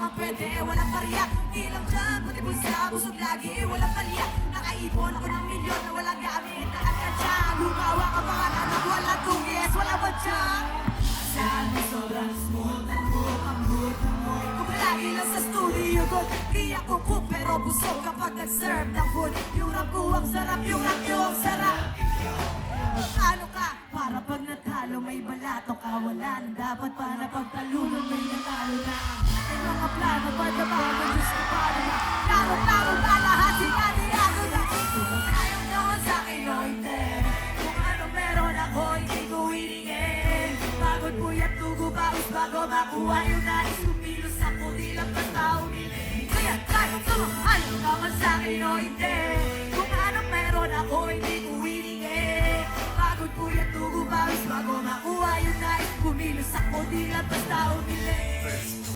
ang pwede, walang barya. Di lang dyan, pati bulsa, busog lagi, walang palya. Nakaipon ako ng milyon na walang gamit. Nakakadya, lumawa ka pangalan na walang tugis, walang badya. Saan mo sobrang smooth ang mood kung palagi lang sa studio ko, di ako cook pero busog kapag nag-serve ng food. Yung rap ko ang sarap, yung rap nyo ang sarap. Ano ka? Para pag natalo may balato ka. Wala nang dapat para pagtalunan may natalo na. May mga plano pa na bago Diyos ko paano na. Klaro-klaro na lahat sinadiyado na. Kung ayaw naman sa'kin o hindi, kung ano meron ako hindi ko hiningin. Pagod puyat tugo baos bago makuha yung nais. Kumilos ako di lang basta umiling. Kaya kahit naman ayaw naman sa'kin o hindi, kung ano meron ako hindi ko hiningin. Pagod puyat tugo baos bago makuha yung nais. Kumilos ako di lang basta umiling.